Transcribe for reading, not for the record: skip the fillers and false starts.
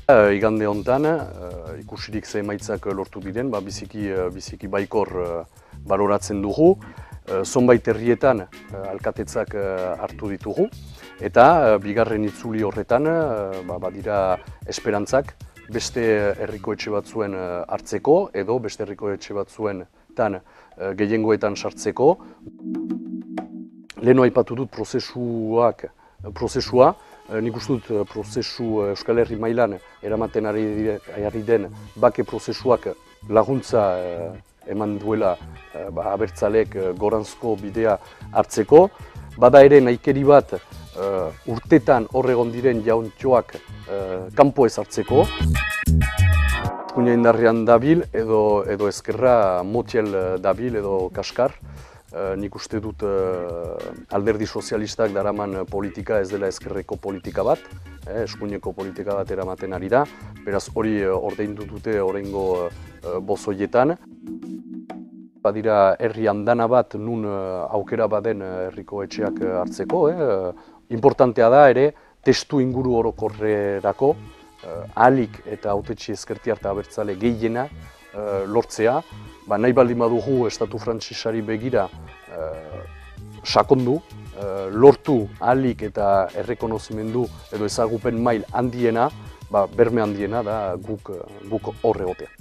Igande honetan, ikusirik ze emaitzak lortu diren, biziki baikor baloratzen dugu. Zonbait herrietan alkatetzak hartu ditugu, eta bigarren itzuli horretan badira esperantzak beste herriko etxe batzuen hartzeko edo beste herriko etxe batzuetan gehiengoetan sartzeko. Leheno aipatu dut prozesua, nik uste dut prozesu Euskal Herri mailan eramaten ari den bake prozesuak laguntza eman duela abertzaleek goranzko bidea hartzeko. Bada ere nahikeri bat urtetan hor egon diren jauntxoak kanpo ez hartzeko. Eskuina indarrean dabil edo ezkerra motiel dabil edo kaskar. Nik uste dut alderdi sozialistak daraman politika ez dela ezkerreko politika bat, eskuineko politika bat eramaten ari da, beraz hori ordaindu dute oraingo bozoietan. Badira herri andana bat nun aukera baden herriko etxeak hartzeko. Importantea da ere testu inguru orokorrerako ahalik eta hautetxe ezkertiar eta abertzale gehiena lortzea. Nahi baldin badugu estatu frantsesari begira sakondu, lortu ahalik eta errekonozimendu edo ezagupen mail handiena, berme handiena da guk hor egotea.